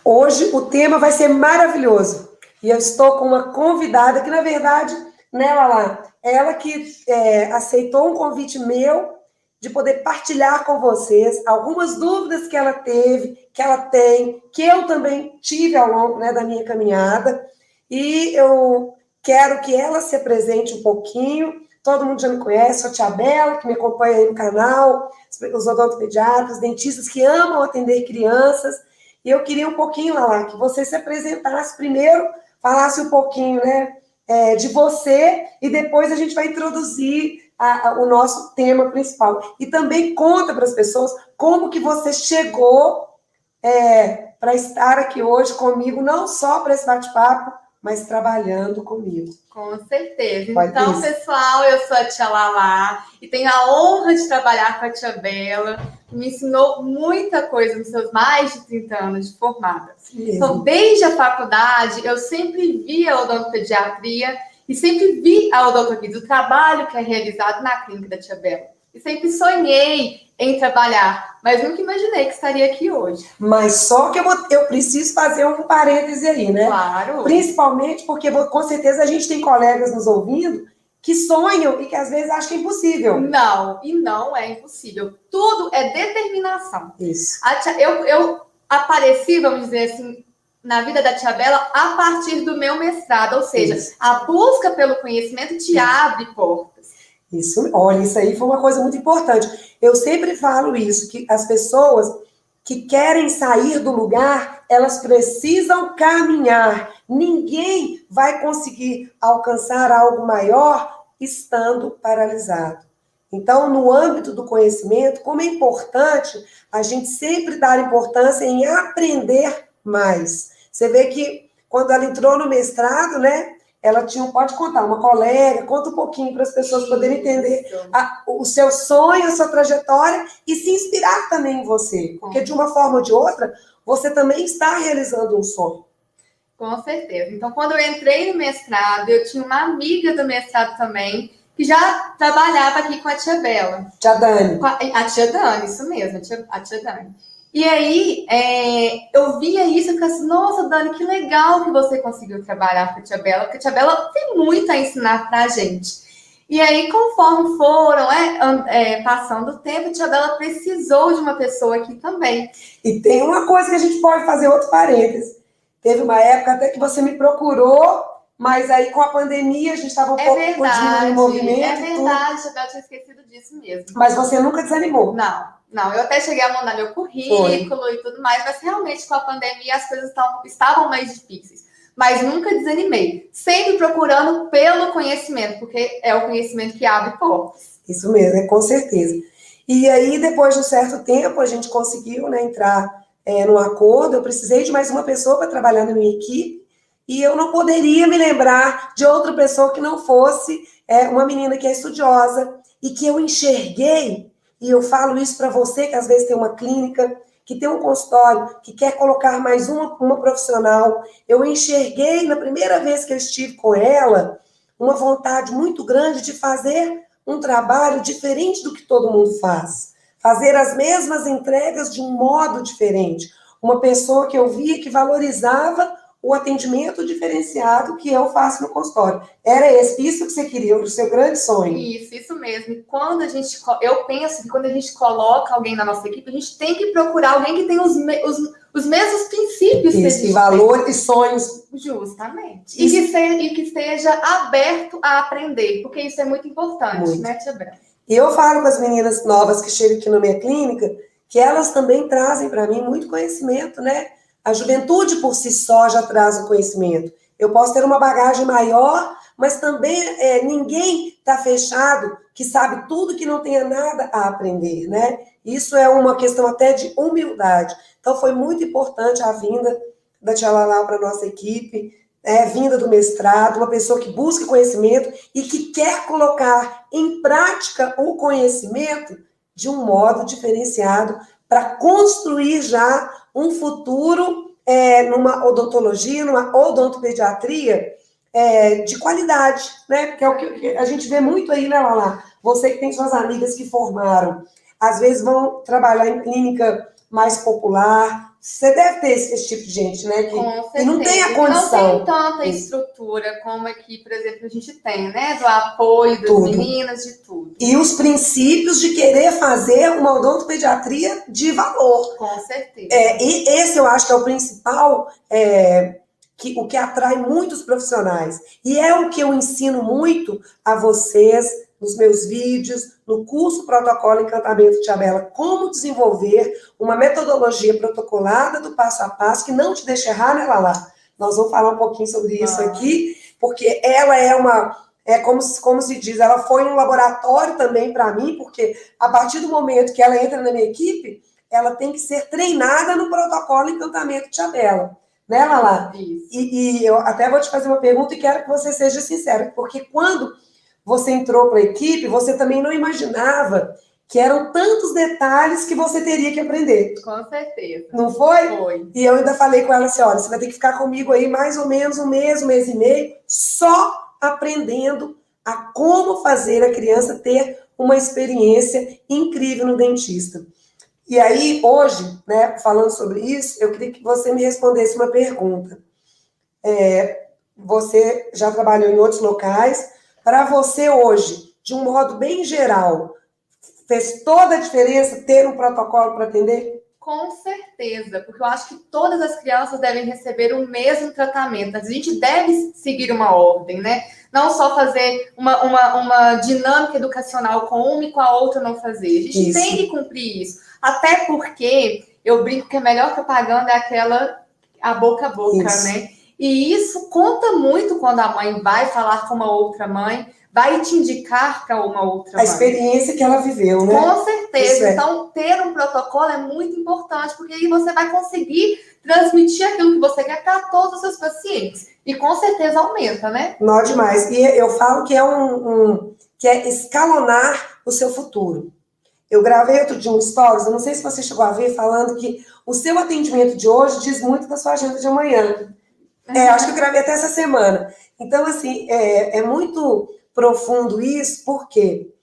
Hoje o tema vai ser maravilhoso. E eu estou com uma convidada que, na verdade, né, Lala, ela que aceitou um convite meu de poder partilhar com vocês algumas dúvidas que ela teve, que ela tem, que eu também tive ao longo, né, da minha caminhada. E eu quero que ela se apresente um pouquinho. Todo mundo já me conhece, a Tia Bela, que me acompanha aí no canal, os odontopediatras, dentistas que amam atender crianças. E eu queria um pouquinho, Lala, que você se apresentasse primeiro, falasse um pouquinho, né, de você, e depois a gente vai introduzir o nosso tema principal. E também conta para as pessoas como que você chegou para estar aqui hoje comigo, não só para esse bate-papo, mas trabalhando comigo. Com certeza. Então, pessoal, eu sou a Tia Lala e tenho a honra de trabalhar com a Tia Bela, que me ensinou muita coisa nos seus mais de 30 anos de formada. Então, desde a faculdade, eu sempre vi a odontopediatria e sempre vi a odontologia, o trabalho que é realizado na clínica da Tia Bela. E sempre sonhei em trabalhar, mas nunca imaginei que estaria aqui hoje. Mas só que eu preciso fazer um parêntese aí, né? Claro. Principalmente porque, com certeza, a gente tem colegas nos ouvindo que sonham e que às vezes acham impossível. Não, e não é impossível. Tudo é determinação. Isso. Eu apareci, vamos dizer assim, na vida da Tia Bela a partir do meu mestrado, ou seja, isso. A busca pelo conhecimento te abre portas. Isso, olha, isso aí foi uma coisa muito importante. Eu sempre falo isso, que as pessoas que querem sair do lugar, elas precisam caminhar. Ninguém vai conseguir alcançar algo maior estando paralisado. Então, no âmbito do conhecimento, como é importante a gente sempre dar importância em aprender mais. Você vê que quando ela entrou no mestrado, né? Ela tinha, pode contar, uma colega, conta um pouquinho para as pessoas poderem entender o seu sonho, a sua trajetória e se inspirar também em você. Porque de uma forma ou de outra, você também está realizando um sonho. Com certeza. Então, quando eu entrei no mestrado, eu tinha uma amiga do mestrado também, que já trabalhava aqui com a Tia Bela. Tia Dani. A Tia Dani, isso mesmo, a Tia Dani. E aí, eu via isso e ficava assim, nossa, Dani, que legal que você conseguiu trabalhar com a Tia Bela, porque a Tia Bela tem muito a ensinar pra gente. E aí, conforme foram passando o tempo, a Tia Bela precisou de uma pessoa aqui também. E tem uma coisa que a gente pode fazer, outro parênteses. Teve uma época até que você me procurou, mas aí com a pandemia a gente estava um pouco diminuindo o movimento. É verdade, a Tia Bela tinha esquecido disso mesmo. Mas você nunca desanimou? Não, eu até cheguei a mandar meu currículo e tudo mais, mas realmente com a pandemia as coisas estavam mais difíceis. Mas nunca desanimei, sempre procurando pelo conhecimento, porque é o conhecimento que abre portas. Isso mesmo, com certeza. E aí, depois de um certo tempo, a gente conseguiu, né, entrar num acordo. Eu precisei de mais uma pessoa para trabalhar na minha equipe, e eu não poderia me lembrar de outra pessoa que não fosse uma menina que é estudiosa e que eu enxerguei. E eu falo isso para você, que às vezes tem uma clínica, que tem um consultório, que quer colocar mais uma profissional. Eu enxerguei, na primeira vez que eu estive com ela, uma vontade muito grande de fazer um trabalho diferente do que todo mundo faz. Fazer as mesmas entregas de um modo diferente. Uma pessoa que eu via que valorizava o atendimento diferenciado que eu faço no consultório. Era isso que você queria, o seu grande sonho. Isso mesmo. E eu penso que quando a gente coloca alguém na nossa equipe, a gente tem que procurar alguém que tenha os mesmos princípios que a gente valores e sonhos. Justamente. E que esteja aberto a aprender, porque isso é muito importante, né, Tia Bela? E eu falo com as meninas novas que chegam aqui na minha clínica, que elas também trazem para mim muito conhecimento, né? A juventude por si só já traz o conhecimento. Eu posso ter uma bagagem maior, mas também ninguém está fechado que sabe tudo que não tenha nada a aprender, né? Isso é uma questão até de humildade. Então, foi muito importante a vinda da Tia Lala para a nossa equipe, vinda do mestrado, uma pessoa que busca conhecimento e que quer colocar em prática o conhecimento de um modo diferenciado para construir já um futuro numa odontologia, numa odontopediatria de qualidade, né? Porque é o que a gente vê muito aí, né, Lala? Você que tem suas amigas que formaram, às vezes vão trabalhar em clínica mais popular, Você deve ter esse tipo de gente, né? Com certeza. E não tem a condição. Não tem tanta estrutura como aqui, por exemplo, a gente tem, né? Do apoio das meninas, de tudo. E os princípios de querer fazer uma odontopediatria de valor. Com certeza. E esse eu acho que é o principal, o que atrai muitos profissionais. E é o que eu ensino muito a vocês nos meus vídeos, no curso Protocolo Encantamento Tia Bela, como desenvolver uma metodologia protocolada do passo a passo que não te deixe errar, né, Lala? Nós vamos falar um pouquinho sobre isso aqui, porque ela é como se diz, ela foi um laboratório também para mim, porque a partir do momento que ela entra na minha equipe, ela tem que ser treinada no protocolo Encantamento Tia Bela. Né, Lala? Isso. E eu até vou te fazer uma pergunta e quero que você seja sincera, porque quando você entrou para a equipe, você também não imaginava que eram tantos detalhes que você teria que aprender. Com certeza. Não foi? Foi. E eu ainda falei com ela assim, olha, você vai ter que ficar comigo aí mais ou menos um mês e meio, só aprendendo a como fazer a criança ter uma experiência incrível no dentista. E aí, hoje, né, falando sobre isso, eu queria que você me respondesse uma pergunta. Você já trabalhou em outros locais. Para você hoje, de um modo bem geral, fez toda a diferença ter um protocolo para atender? Com certeza, porque eu acho que todas as crianças devem receber o mesmo tratamento. A gente deve seguir uma ordem, né? Não só fazer uma dinâmica educacional com uma e com a outra não fazer. A gente tem que cumprir isso. Até porque eu brinco que a melhor propaganda é aquela a boca, né? E isso conta muito quando a mãe vai falar com uma outra mãe, vai te indicar para uma outra mãe. A experiência que ela viveu, né? Com certeza. Então, ter um protocolo é muito importante, porque aí você vai conseguir transmitir aquilo que você quer para todos os seus pacientes. E com certeza aumenta, né? Não, demais. E eu falo que que é escalonar o seu futuro. Eu gravei outro dia um stories, eu não sei se você chegou a ver, falando que o seu atendimento de hoje diz muito da sua agenda de amanhã. Acho que eu gravei até essa semana. Então, assim, é muito profundo isso, porque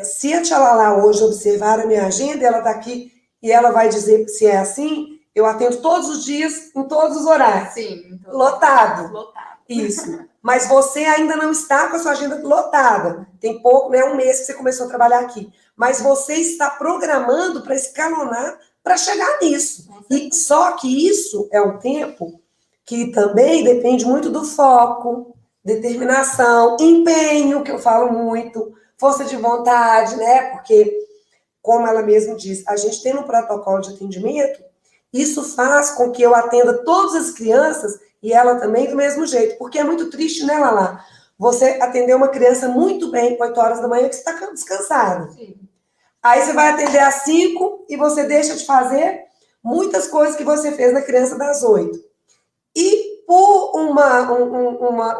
se a Tia Lala hoje observar a minha agenda, ela está aqui e ela vai dizer se é assim, eu atendo todos os dias, em todos os horários. Sim. Lotado. Lotado. Isso. Mas você ainda não está com a sua agenda lotada. Tem pouco, né? Um mês que você começou a trabalhar aqui. Mas você está programando para escalonar para chegar nisso. E só que isso é um tempo que também depende muito do foco, determinação, empenho, que eu falo muito, força de vontade, né? Porque, como ela mesma diz, a gente tem um protocolo de atendimento, isso faz com que eu atenda todas as crianças e ela também do mesmo jeito. Porque é muito triste, né, Lala? Você atender uma criança muito bem, 8 horas da manhã, que você está descansado. Sim. Aí você vai atender às 5 e você deixa de fazer muitas coisas que você fez na criança das 8. E por um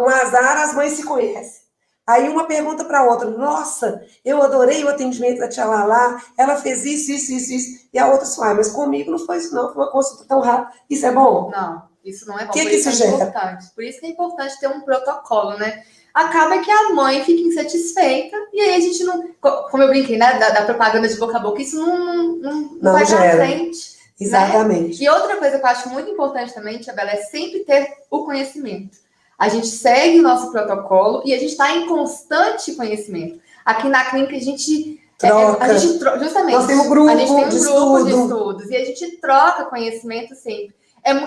azar, as mães se conhecem. Aí uma pergunta para a outra, nossa, eu adorei o atendimento da Tia Lala, ela fez isso. E a outra fala, mas comigo não foi isso não, foi uma consulta tão rápida. Isso é bom? Não, isso não é bom. Que isso gera? Importante. Por isso que é importante ter um protocolo, né? Acaba que a mãe fica insatisfeita e aí a gente não... Como eu brinquei, né? Da propaganda de boca a boca, isso não vai pra frente. Exatamente. Né? E outra coisa que eu acho muito importante também, Tia Bela, é sempre ter o conhecimento. A gente segue o nosso protocolo e a gente está em constante conhecimento. Aqui na clínica a gente troca. Justamente. Nós temos grupo, a gente tem um de grupo de estudos e a gente troca conhecimento sempre.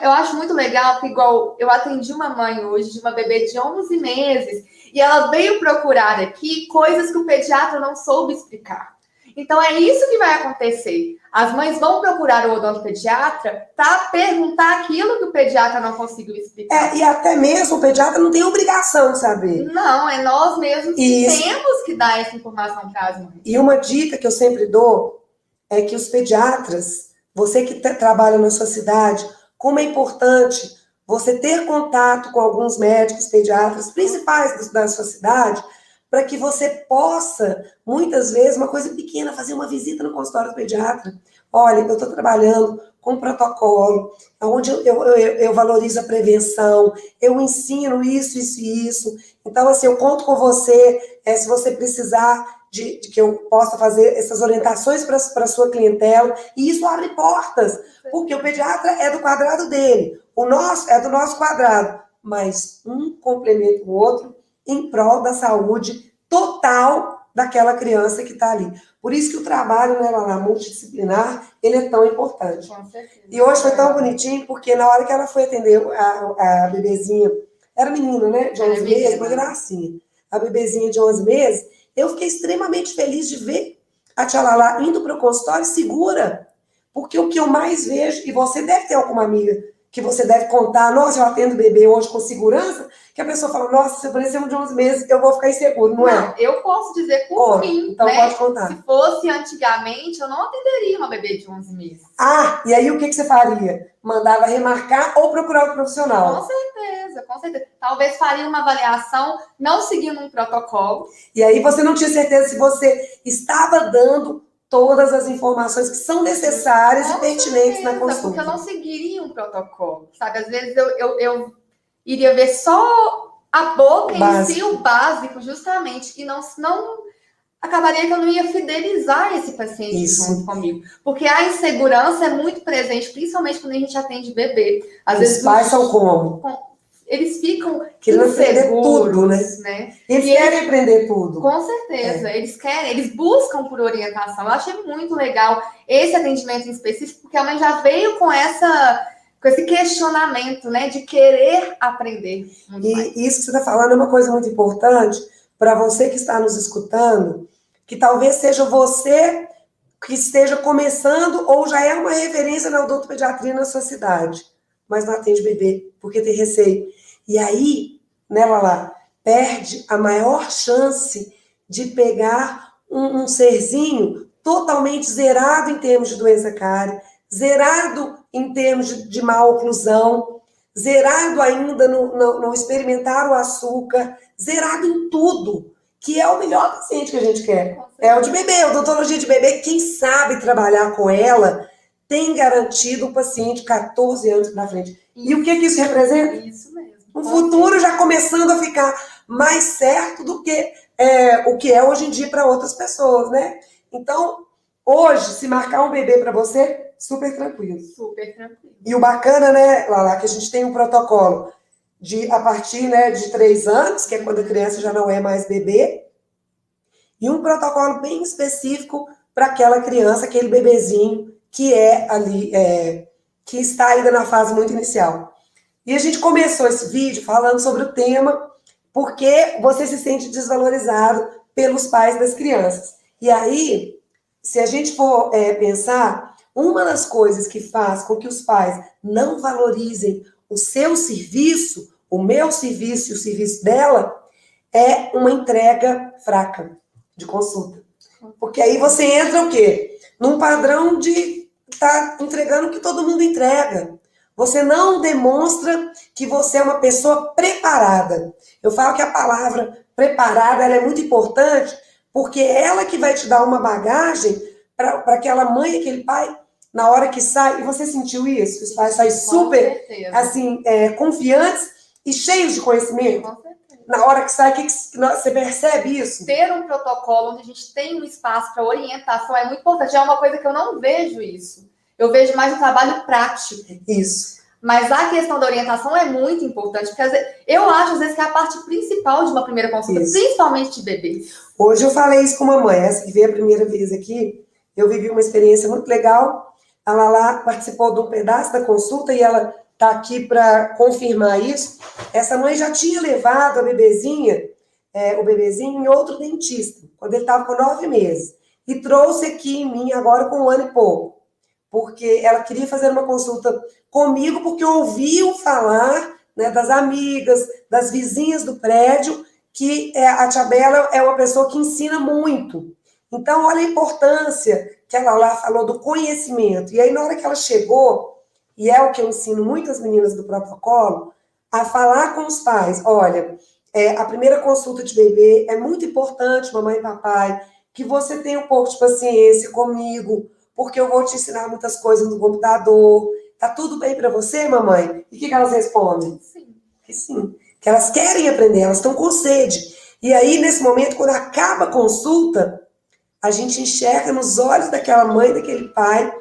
Eu acho muito legal, porque igual eu atendi uma mãe hoje de uma bebê de 11 meses e ela veio procurar aqui coisas que o pediatra não soube explicar. Então, é isso que vai acontecer. As mães vão procurar o odontopediatra para perguntar aquilo que o pediatra não conseguiu explicar. E até mesmo o pediatra não tem obrigação de saber. Não, é nós mesmos que temos que dar essa informação para as mães. E uma dica que eu sempre dou é que os pediatras, você que trabalha na sua cidade, como é importante você ter contato com alguns médicos pediatras principais da sua cidade, para que você possa, muitas vezes, uma coisa pequena, fazer uma visita no consultório do pediatra. Olha, eu estou trabalhando com protocolo, onde eu valorizo a prevenção, eu ensino isso. Então, assim, eu conto com você, se você precisar de que eu possa fazer essas orientações para a sua clientela, e isso abre portas, porque o pediatra é do quadrado dele, o nosso é do nosso quadrado, mas um complementa o outro em prol da saúde total daquela criança que está ali. Por isso que o trabalho, né, lá, multidisciplinar, ele é tão importante. Com certeza. E hoje foi tão bonitinho, porque na hora que ela foi atender a bebezinha, era menina, né, de 11 meses, uma gracinha, a bebezinha de 11 meses, eu fiquei extremamente feliz de ver a tia Lala indo para o consultório segura, porque o que eu mais vejo, e você deve ter alguma amiga que você deve contar, nossa, eu atendo bebê hoje com segurança, que a pessoa fala, nossa, se aparecer um de 11 meses, eu vou ficar inseguro, não é? Eu posso dizer por mim, então né? Pode contar. Se fosse antigamente, eu não atenderia uma bebê de 11 meses. Ah, e aí o que você faria? Mandava remarcar ou procurar um profissional? Com certeza, com certeza. Talvez faria uma avaliação não seguindo um protocolo. E aí você não tinha certeza se você estava dando todas as informações que são necessárias e pertinentes na consulta. Porque eu não seguiria um protocolo, sabe? Às vezes eu iria ver só a boca em si, o básico, justamente, e não acabaria que eu não ia fidelizar esse paciente junto comigo. Porque a insegurança é muito presente, principalmente quando a gente atende bebê. Às vezes os pais são como? Eles ficam querendo aprender tudo, né? Eles querem aprender tudo. Com certeza, eles buscam por orientação. Eu achei muito legal esse atendimento em específico, porque a mãe já veio com esse questionamento, né, de querer aprender. E isso que você está falando é uma coisa muito importante para você que está nos escutando, que talvez seja você que esteja começando ou já é uma referência na odontopediatria na sua cidade, mas não atende bebê, porque tem receio. E aí, né, Lala, perde a maior chance de pegar um serzinho totalmente zerado em termos de doença cárie, zerado em termos de má oclusão, zerado ainda no experimentar o açúcar, zerado em tudo, que é o melhor paciente que a gente quer. É o de bebê, a odontologia de bebê, quem sabe trabalhar com ela tem garantido o paciente 14 anos na frente. E o que isso representa? Isso mesmo. Um futuro já começando a ficar mais certo do que o que é hoje em dia para outras pessoas, né? Então, hoje, se marcar um bebê para você, super tranquilo. Super tranquilo. E o bacana, né, Lala, que a gente tem um protocolo a partir, né, de 3 anos, que é quando a criança já não é mais bebê, e um protocolo bem específico para aquela criança, aquele bebezinho que é ali, que está ainda na fase muito inicial. E a gente começou esse vídeo falando sobre o tema, porque você se sente desvalorizado pelos pais das crianças. E aí, se a gente for pensar, uma das coisas que faz com que os pais não valorizem o seu serviço, o meu serviço e o serviço dela, é uma entrega fraca de consulta. Porque aí você entra o quê? Num padrão de estar entregando o que todo mundo entrega. Você não demonstra que você é uma pessoa preparada. Eu falo que a palavra preparada ela é muito importante, porque é ela que vai te dar uma bagagem para aquela mãe, aquele pai, na hora que sai. E você sentiu isso? Os pais saem super assim, confiantes e cheios de conhecimento? Com certeza. Na hora que sai, você percebe isso? Ter um protocolo onde a gente tem um espaço para orientação é muito importante. É uma coisa que eu não vejo isso. Eu vejo mais o trabalho prático. Isso. Mas a questão da orientação é muito importante, porque eu acho, às vezes, que é a parte principal de uma primeira consulta, principalmente de bebê. Hoje eu falei isso com uma mãe, essa que veio a primeira vez aqui, eu vivi uma experiência muito legal, a Lala participou de um pedaço da consulta e ela está aqui para confirmar isso. Essa mãe já tinha levado a bebezinha, o bebezinho em outro dentista, quando ele estava com 9 meses, e trouxe aqui em mim agora com 1 ano e pouco. Porque ela queria fazer uma consulta comigo, porque ouviu falar, né, das amigas, das vizinhas do prédio, que a tia Bela é uma pessoa que ensina muito. Então, olha a importância que ela lá falou do conhecimento. E aí, na hora que ela chegou, e é o que eu ensino muitas meninas do protocolo, a falar com os pais, olha, a primeira consulta de bebê é muito importante, mamãe e papai, que você tenha um pouco de paciência comigo, porque eu vou te ensinar muitas coisas no computador. Tá tudo bem para você, mamãe? E o que elas respondem? Sim. Que sim. Que elas querem aprender, elas estão com sede. E aí, nesse momento, quando acaba a consulta, a gente enxerga nos olhos daquela mãe, daquele pai,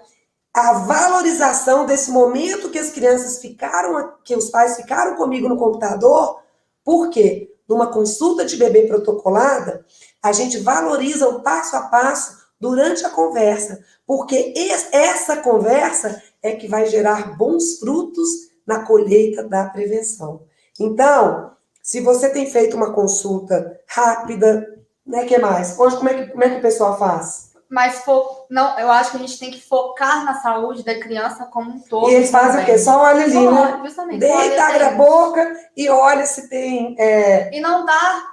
a valorização desse momento que as crianças ficaram, que os pais ficaram comigo no computador. Por quê? Numa consulta de bebê protocolada, a gente valoriza o passo a passo durante a conversa, porque essa conversa é que vai gerar bons frutos na colheita da prevenção. Então, se você tem feito uma consulta rápida, né, que mais? Hoje, como é que o pessoal faz? Mas não, eu acho que a gente tem que focar na saúde da criança como um todo. E eles fazem o quê? Só olha ali, né? Justamente. Deita, abre a boca e olha se tem... E não dá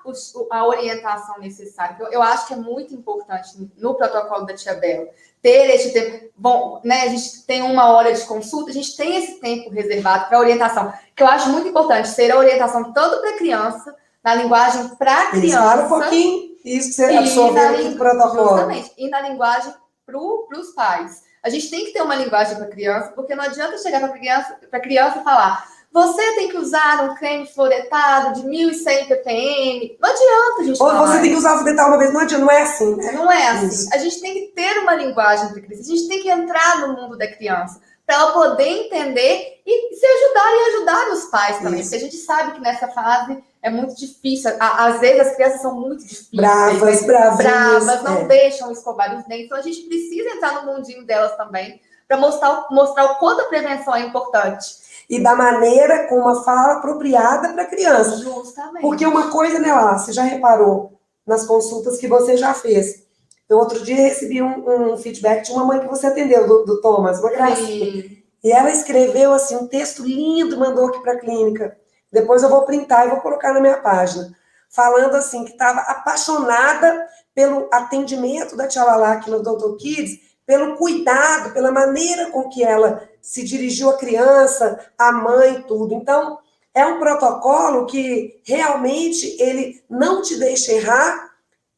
a orientação necessária. Eu acho que é muito importante no protocolo da Tia Bela ter esse tempo. Bom, né? A gente tem 1 hora de consulta, a gente tem esse tempo reservado para orientação, que eu acho muito importante ser a orientação tanto para a criança, na linguagem para a criança. Fala um pouquinho isso que você absorveu aqui do protocolo. Justamente. E na linguagem para os pais. A gente tem que ter uma linguagem para a criança, porque não adianta chegar para a criança e falar: você tem que usar um creme fluoretado de 1.100 ppm. Não adianta a gente falar. Ou você tem que usar o fluoretal uma vez, não adianta, não é assim, né? Não é assim. Isso. A gente tem que ter uma linguagem para a criança. A gente tem que entrar no mundo da criança, para ela poder entender e se ajudar e ajudar os pais também. Isso. Porque a gente sabe que nessa fase é muito difícil. Às vezes as crianças são muito difíceis. Bravas, não deixam escovar os dentes. Então a gente precisa entrar no mundinho delas também, para mostrar o quanto a prevenção é importante. E da maneira, com uma fala apropriada para a criança. Justamente. Porque uma coisa, né, lá, você já reparou nas consultas que você já fez. Eu outro dia recebi um feedback de uma mãe que você atendeu, do Thomas, uma gracinha. E ela escreveu assim um texto lindo, mandou aqui para a clínica. Depois eu vou printar e vou colocar na minha página. Falando assim, que estava apaixonada pelo atendimento da Tia Lala aqui no Dr. Kids, pelo cuidado, pela maneira com que ela se dirigiu à criança, à mãe, tudo. Então, é um protocolo que realmente ele não te deixa errar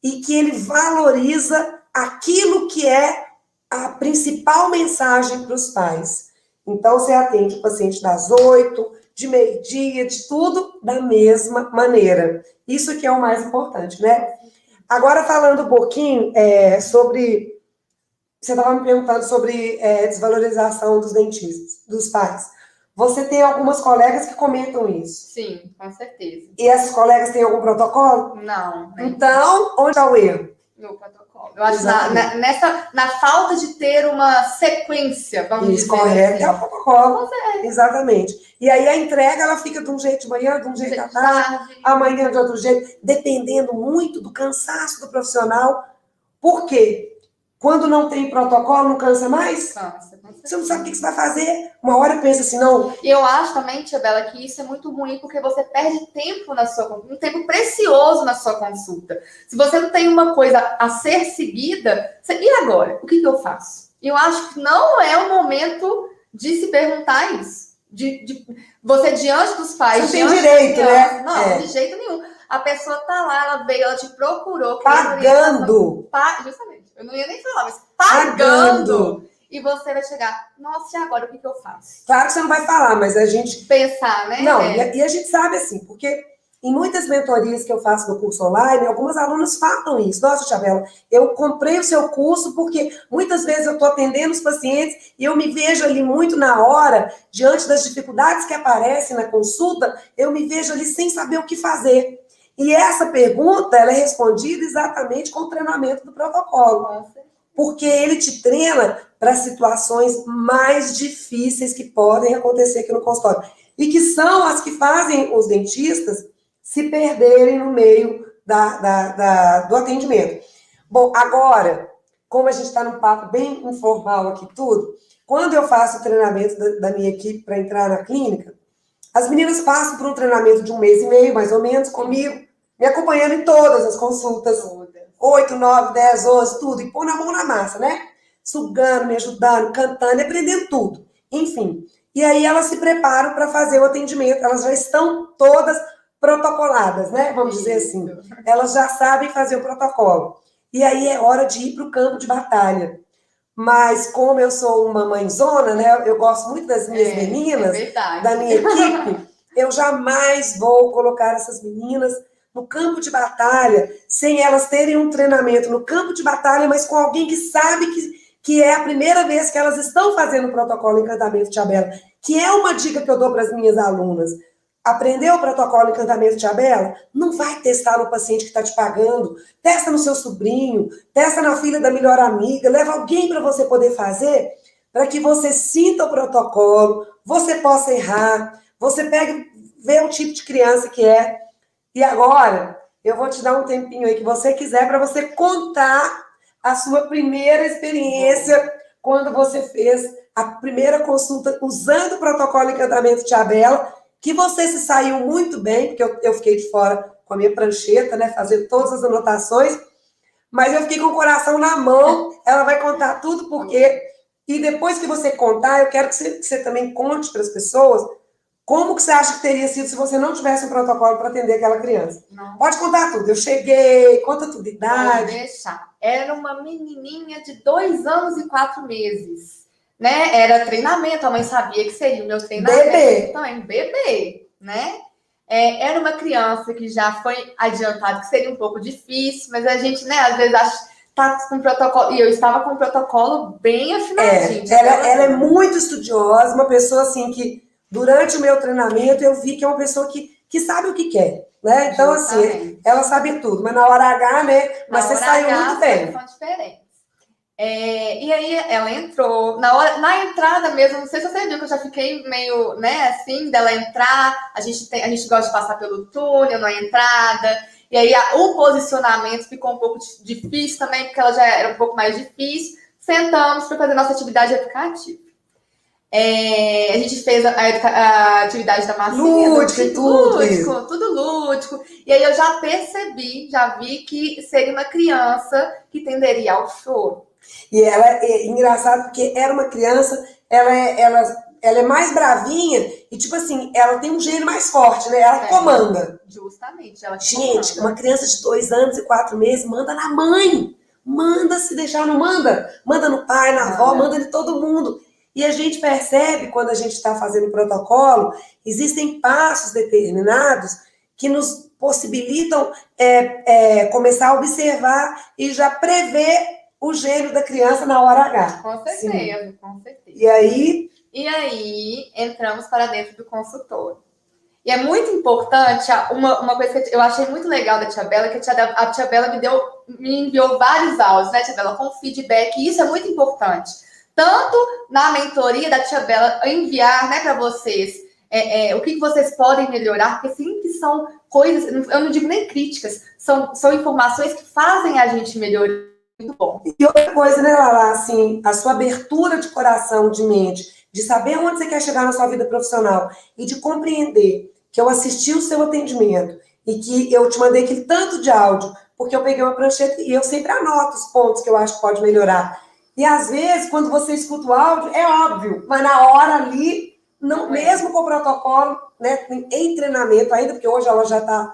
e que ele valoriza aquilo que é a principal mensagem para os pais. Então, você atende o paciente das 8, de meio-dia, de tudo da mesma maneira. Isso que é o mais importante, né? Agora, falando um pouquinho sobre... Você estava me perguntando sobre desvalorização dos dentistas, dos pais. Você tem algumas colegas que comentam isso. Sim, com certeza. E essas colegas têm algum protocolo? Não. Então, onde está o erro? No protocolo. Eu acho que na falta de ter uma sequência, vamos dizer correto, assim. É o protocolo. Exatamente. E aí a entrega, ela fica de um jeito de manhã, de um jeito à tarde, amanhã de outro jeito, dependendo muito do cansaço do profissional. Por quê? Quando não tem protocolo, não cansa mais? Cansa. Você não sabe o que você vai fazer. Uma hora pensa assim, não... E eu acho também, Tia Bela, que isso é muito ruim, porque você perde tempo um tempo precioso na sua consulta. Se você não tem uma coisa a ser seguida, e agora? O que eu faço? Eu acho que não é o momento de se perguntar isso. Você diante dos pais... Você tem direito, né? Não, de jeito nenhum. A pessoa tá lá, ela veio, ela te procurou. Pagando. Justamente. Eu não ia nem falar, mas pagando. E você vai chegar, nossa, e agora o que eu faço? Claro que você não vai falar, mas a gente... Pensar, né? Não, e a gente sabe assim, porque em muitas mentorias que eu faço no curso online, algumas alunas falam isso. Nossa, Tia Bela, eu comprei o seu curso porque muitas vezes eu estou atendendo os pacientes e eu me vejo ali muito na hora, diante das dificuldades que aparecem na consulta, eu me vejo ali sem saber o que fazer. E essa pergunta, ela é respondida exatamente com o treinamento do protocolo. Porque ele te treina para situações mais difíceis que podem acontecer aqui no consultório. E que são as que fazem os dentistas se perderem no meio do atendimento. Bom, agora, como a gente está num papo bem informal aqui tudo, quando eu faço o treinamento da minha equipe para entrar na clínica, as meninas passam por um treinamento de 1 mês e meio, mais ou menos, comigo, me acompanhando em todas as consultas. 8, 9, 10, 11, tudo. E pôr na mão na massa, né? Sugando, me ajudando, cantando, aprendendo tudo. Enfim. E aí elas se preparam para fazer o atendimento. Elas já estão todas protocoladas, né? Vamos dizer assim. Elas já sabem fazer o protocolo. E aí é hora de ir para o campo de batalha. Mas como eu sou uma mãezona, né? Eu gosto muito das minhas meninas, da minha equipe. Eu jamais vou colocar essas meninas no campo de batalha, sem elas terem um treinamento no campo de batalha, mas com alguém que sabe que é a primeira vez que elas estão fazendo o protocolo Encantamento Tia Bela, que é uma dica que eu dou para as minhas alunas. Aprendeu o protocolo Encantamento Tia Bela? Não vai testar no paciente que está te pagando. Testa no seu sobrinho, testa na filha da melhor amiga, leva alguém para você poder fazer, para que você sinta o protocolo, você possa errar, você vê o tipo de criança que é. E agora, eu vou te dar um tempinho aí que você quiser para você contar a sua primeira experiência quando você fez a primeira consulta usando o protocolo Encantamento Tia Bela, que você se saiu muito bem, porque eu fiquei de fora com a minha prancheta, né, fazendo todas as anotações, mas eu fiquei com o coração na mão, ela vai contar tudo porque... E depois que você contar, eu quero que você também conte para as pessoas como que você acha que teria sido se você não tivesse um protocolo para atender aquela criança. Não. Pode contar tudo. Eu cheguei, conta tudo, idade. Pode deixar. Era uma menininha de 2 anos e 4 meses. Né? Era treinamento, a mãe sabia que seria o meu treinamento. Bebê. Também, bebê, né? Era uma criança que já foi adiantada, que seria um pouco difícil, mas a gente, né, às vezes acha tá com protocolo, e eu estava com um protocolo bem afinadinho. Ela é muito estudiosa, uma pessoa assim que, durante o meu treinamento, eu vi que é uma pessoa que sabe o que quer, né? Então, assim, ela sabe tudo, mas na hora H, né? Mas você saiu muito bem. São diferentes. E aí ela entrou, na entrada mesmo, não sei se você viu que eu já fiquei meio, né, assim, dela entrar, a gente gosta de passar pelo túnel na entrada, e aí o posicionamento ficou um pouco difícil também, porque ela já era um pouco mais difícil. Sentamos para fazer nossa atividade educativa. A gente fez a atividade da massinha. Tudo lúdico. E aí eu já percebi, já vi que seria uma criança que tenderia ao choro. E ela é engraçado porque era uma criança, ela é mais bravinha e, tipo assim, ela tem um gênio mais forte, né? Ela comanda. Justamente, ela Gente, comanda. Uma criança de 2 anos e 4 meses manda na mãe. Manda se deixar, não manda. Manda no pai, na avó, manda em todo mundo. E a gente percebe, quando a gente está fazendo o protocolo, existem passos determinados que nos possibilitam começar a observar e já prever o gênio da criança na hora H. Com certeza, com certeza. E aí, entramos para dentro do consultório. E é muito importante, uma coisa que eu achei muito legal da Tia Bela, que a Tia Bela me enviou vários áudios, né, Tia Bela, com feedback, e isso é muito importante. Tanto na mentoria da Tia Bela, enviar, né, para vocês o que vocês podem melhorar, porque sempre são coisas, eu não digo nem críticas, são informações que fazem a gente melhorar. Muito bom. E outra coisa, né, Lala, assim, a sua abertura de coração, de mente, de saber onde você quer chegar na sua vida profissional e de compreender que eu assisti o seu atendimento e que eu te mandei aquele tanto de áudio, porque eu peguei uma prancheta e eu sempre anoto os pontos que eu acho que pode melhorar. E às vezes, quando você escuta o áudio, é óbvio, mas na hora ali, não, mesmo com o protocolo, né, em treinamento ainda, porque hoje ela já está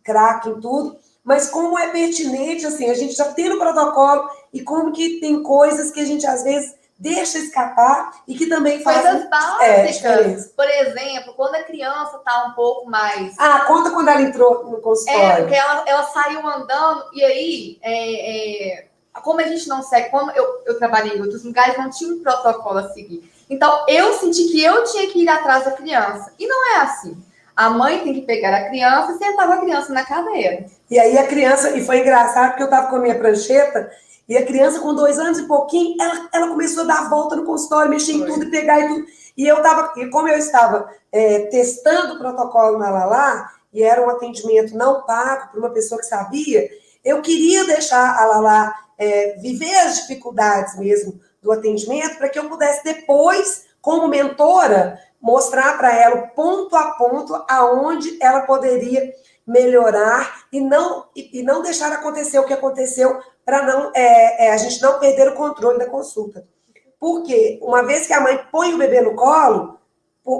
craque em tudo, mas como é pertinente, assim, a gente já tem no protocolo e como que tem coisas que a gente, às vezes, deixa escapar e que também fazem... Coisas básicas. Por exemplo, quando a criança está um pouco mais... conta quando ela entrou no consultório. Porque ela saiu andando e aí, como a gente não segue, como eu trabalhei em outros lugares, não tinha um protocolo a seguir. Então, eu senti que eu tinha que ir atrás da criança. E não é assim. A mãe tem que pegar a criança e sentar a criança na cadeira. E aí a criança, e foi engraçado porque eu estava com a minha prancheta, e a criança com 2 anos e pouquinho, ela começou a dar a volta no consultório, mexer em tudo e pegar e tudo. E como eu estava testando o protocolo na Lala, e era um atendimento não pago para uma pessoa que sabia, eu queria deixar a Lala viver as dificuldades mesmo do atendimento, para que eu pudesse depois, como mentora, mostrar para ela ponto a ponto aonde ela poderia melhorar e não deixar acontecer o que aconteceu para a gente não perder o controle da consulta. Porque uma vez que a mãe põe o bebê no colo,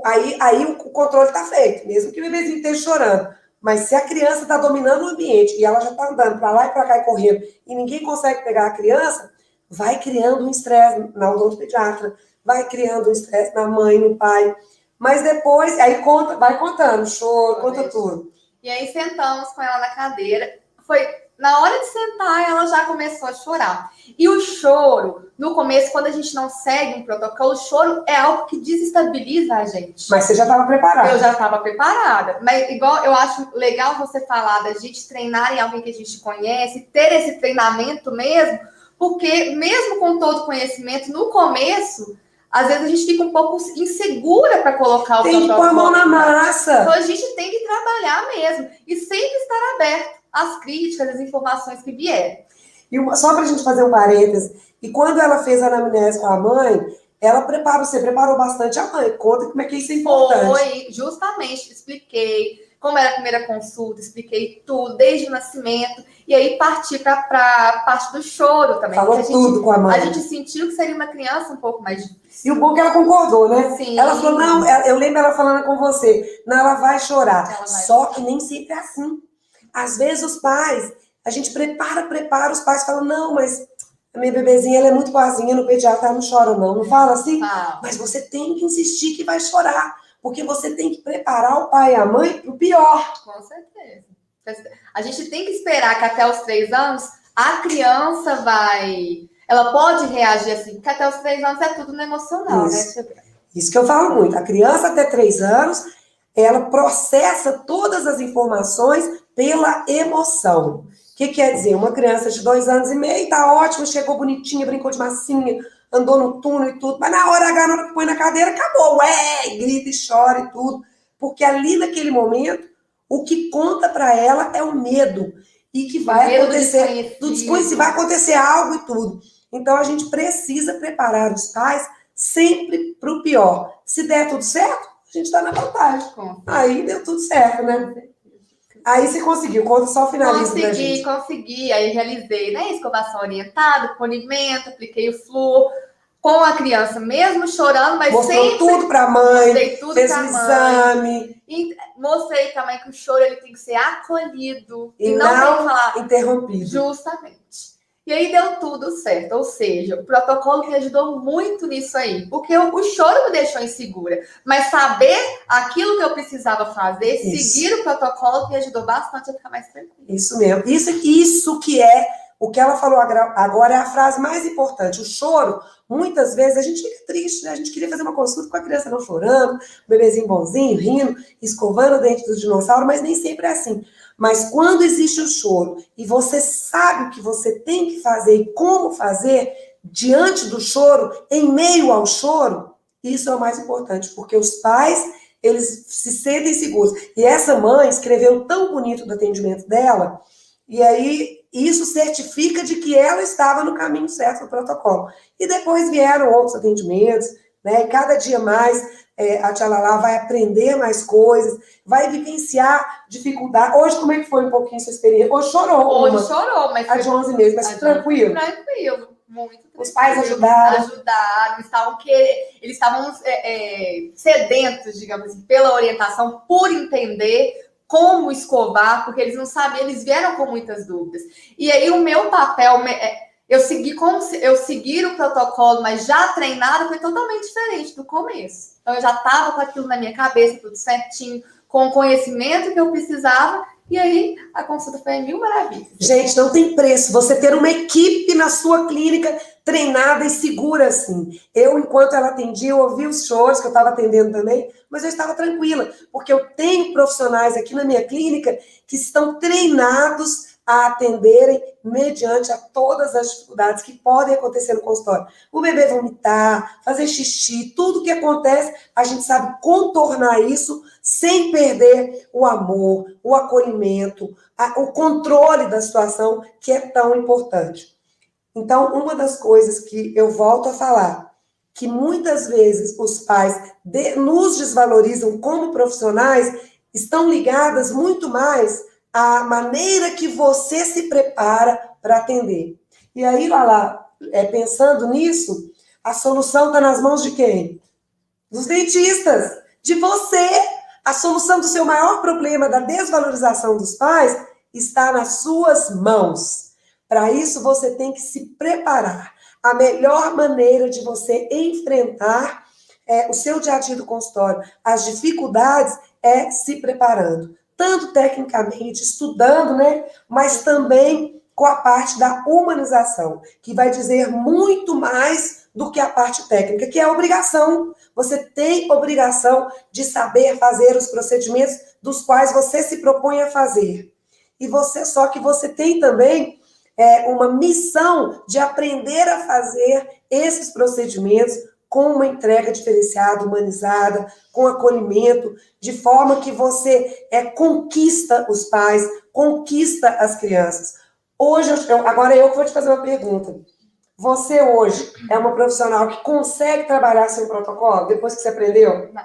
aí o controle está feito, mesmo que o bebezinho esteja chorando. Mas se a criança está dominando o ambiente e ela já está andando para lá e para cá e correndo e ninguém consegue pegar a criança, vai criando um estresse na odontopediatra, vai criando um estresse na mãe, no pai. Mas depois, aí vai contando, choro, conta tudo. E aí sentamos com ela na cadeira. Foi na hora de sentar, ela já começou a chorar. E o choro, no começo, quando a gente não segue um protocolo, o choro é algo que desestabiliza a gente. Mas você já estava preparada? Eu já estava preparada. Mas igual eu acho legal você falar da gente treinar em alguém que a gente conhece, ter esse treinamento mesmo, porque mesmo com todo o conhecimento, no começo, às vezes a gente fica um pouco insegura para colocar o protocolo. Tem que pôr a mão na massa. Então a gente tem que trabalhar mesmo e sempre estar aberto às críticas, às informações que vierem. E só para a gente fazer um parênteses, e quando ela fez a anamnese com a mãe, você preparou bastante a mãe. Conta como é que isso é importante. Foi, justamente, expliquei como era a primeira consulta, expliquei tudo, desde o nascimento, e aí parti para a parte do choro também. Falou tudo com a mãe. A gente sentiu que seria uma criança um pouco mais difícil. E o bom é que ela concordou, né? Sim. Ela falou, não, eu lembro ela falando com você, não, ela vai chorar. Só que nem sempre é assim. Às vezes os pais, a gente prepara, os pais falam, não, mas a minha bebezinha, ela é muito boazinha no pediatra, ela não chora não fala assim? Mas você tem que insistir que vai chorar, porque você tem que preparar o pai e a mãe para o pior. Com certeza. A gente tem que esperar que até os 3 anos a criança ela pode reagir assim, porque até os 3 anos é tudo no emocional, Isso. né? Isso que eu falo muito. A criança até 3 anos, ela processa todas as informações pela emoção. O que quer dizer? Uma criança de 2 anos e meio, tá ótima, chegou bonitinha, brincou de massinha, andou no túnel e tudo, mas na hora H, na hora que põe na cadeira, acabou, grita e chora e tudo, porque ali naquele momento, o que conta para ela é o medo, e que vai acontecer, do desconhecido, vai acontecer algo e tudo. Então a gente precisa preparar os pais sempre para o pior. Se der tudo certo, a gente está na vantagem. Aí deu tudo certo, né? Aí você conseguiu, conta só o finalismo da gente. Consegui. Aí realizei, né? Escovação orientada, polimento, apliquei o flúor com a criança, mesmo chorando, mas mostrou sempre... tudo para a mãe, mostrei tudo fez o exame. E mostrei também que o choro ele tem que ser acolhido e não tem que falar interrompido. Justamente. E aí deu tudo certo, ou seja, o protocolo me ajudou muito nisso aí, porque o choro me deixou insegura, mas saber aquilo que eu precisava fazer, seguir o protocolo, me ajudou bastante a ficar mais tranquila. Isso mesmo, isso que é o que ela falou agora é a frase mais importante. O choro, muitas vezes, a gente fica triste, né? A gente queria fazer uma consulta com a criança não chorando, o bebezinho bonzinho, rindo, escovando o dente do dinossauro, mas nem sempre é assim. Mas quando existe o choro e você sabe o que você tem que fazer e como fazer diante do choro, em meio ao choro, isso é o mais importante, porque os pais, eles se sentem seguros. E essa mãe escreveu tão bonito do atendimento dela, e aí isso certifica de que ela estava no caminho certo do protocolo. E depois vieram outros atendimentos, né? E cada dia mais a tia Lala vai aprender mais coisas, vai vivenciar dificuldade. Hoje, como é que foi um pouquinho sua experiência? Hoje chorou. Hoje chorou, mas... A de 11 meses, mas tranquilo? Tranquilo, muito tranquilo. Os pais ajudaram? Ajudaram, eles estavam sedentos, digamos assim, pela orientação, por entender como escovar, porque eles não sabiam, eles vieram com muitas dúvidas. E aí o meu papel... Eu seguir o protocolo, mas já treinada, foi totalmente diferente do começo. Então, eu já estava com aquilo na minha cabeça, tudo certinho, com o conhecimento que eu precisava, e aí a consulta foi 1000 maravilhas. Gente, não tem preço você ter uma equipe na sua clínica treinada e segura assim. Eu, enquanto ela atendia, eu ouvi os choros, que eu estava atendendo também, mas eu estava tranquila, porque eu tenho profissionais aqui na minha clínica que estão treinados a atenderem mediante a todas as dificuldades que podem acontecer no consultório. O bebê vomitar, fazer xixi, tudo que acontece, a gente sabe contornar isso sem perder o amor, o acolhimento, o controle da situação, que é tão importante. Então, uma das coisas que eu volto a falar, que muitas vezes os pais nos desvalorizam como profissionais, estão ligadas muito mais a maneira que você se prepara para atender. E aí, Lala, pensando nisso, a solução está nas mãos de quem? Dos dentistas, de você. A solução do seu maior problema da desvalorização dos pais está nas suas mãos. Para isso, você tem que se preparar. A melhor maneira de você enfrentar o seu dia a dia do consultório, as dificuldades, é se preparando. tanto tecnicamente, estudando, né? Mas também com a parte da humanização, que vai dizer muito mais do que a parte técnica, que é a obrigação. Você tem obrigação de saber fazer os procedimentos dos quais você se propõe a fazer. E só que você tem também uma missão de aprender a fazer esses procedimentos com uma entrega diferenciada, humanizada, com acolhimento, de forma que você conquista os pais, conquista as crianças. Hoje, agora eu que vou te fazer uma pergunta. Você hoje é uma profissional que consegue trabalhar sem protocolo, depois que você aprendeu? Não.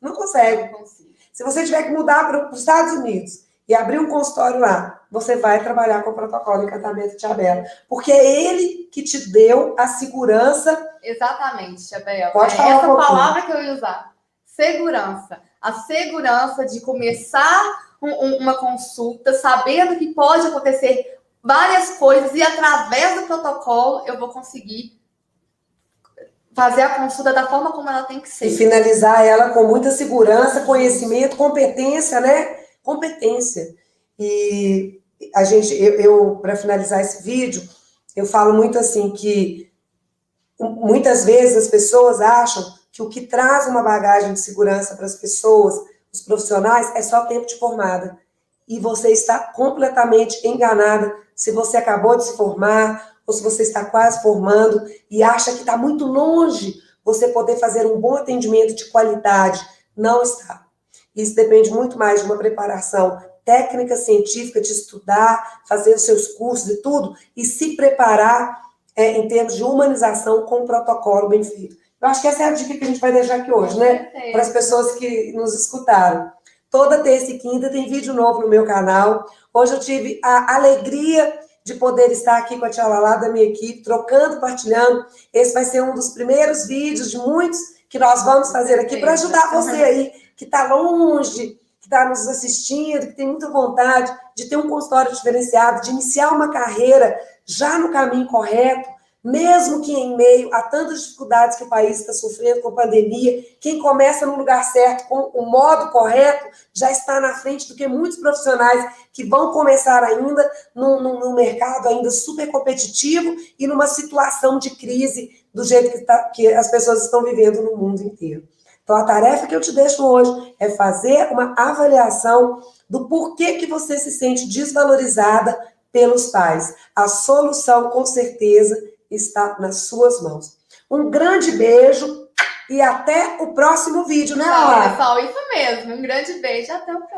Não consegue. Não consigo. Se você tiver que mudar para os Estados Unidos e abrir um consultório lá, você vai trabalhar com o protocolo Encantamento Tia Bela. Porque é ele que te deu a segurança. Exatamente, Tia Bela. Pode falar essa palavra que eu ia usar. Segurança. A segurança de começar uma consulta sabendo que pode acontecer várias coisas e através do protocolo eu vou conseguir fazer a consulta da forma como ela tem que ser. E finalizar ela com muita segurança, conhecimento, competência, né? Competência. E a gente, eu para finalizar esse vídeo, eu falo muito assim que muitas vezes as pessoas acham que o que traz uma bagagem de segurança para as pessoas, os profissionais, é só tempo de formada. E você está completamente enganada se você acabou de se formar ou se você está quase formando e acha que está muito longe você poder fazer um bom atendimento de qualidade. Não está. Isso depende muito mais de uma preparação técnica, científica, de estudar, fazer os seus cursos e tudo, e se preparar em termos de humanização com um protocolo bem feito. Eu acho que essa é a dica que a gente vai deixar aqui hoje, né? Para as pessoas que nos escutaram. Toda terça e quinta tem vídeo novo no meu canal. Hoje eu tive a alegria de poder estar aqui com a Tia Lala da minha equipe, trocando, partilhando. Esse vai ser um dos primeiros vídeos de muitos que nós vamos fazer aqui para ajudar você aí, que está longe, que está nos assistindo, que tem muita vontade de ter um consultório diferenciado, de iniciar uma carreira já no caminho correto, mesmo que em meio a tantas dificuldades que o país está sofrendo com a pandemia, quem começa no lugar certo, com o modo correto, já está na frente do que muitos profissionais que vão começar ainda num mercado ainda super competitivo e numa situação de crise do jeito que as pessoas estão vivendo no mundo inteiro. Então, a tarefa que eu te deixo hoje é fazer uma avaliação do porquê que você se sente desvalorizada pelos pais. A solução, com certeza, está nas suas mãos. Um grande beijo e até o próximo vídeo, né, Lala? Pessoal, isso mesmo. Um grande beijo e até o próximo.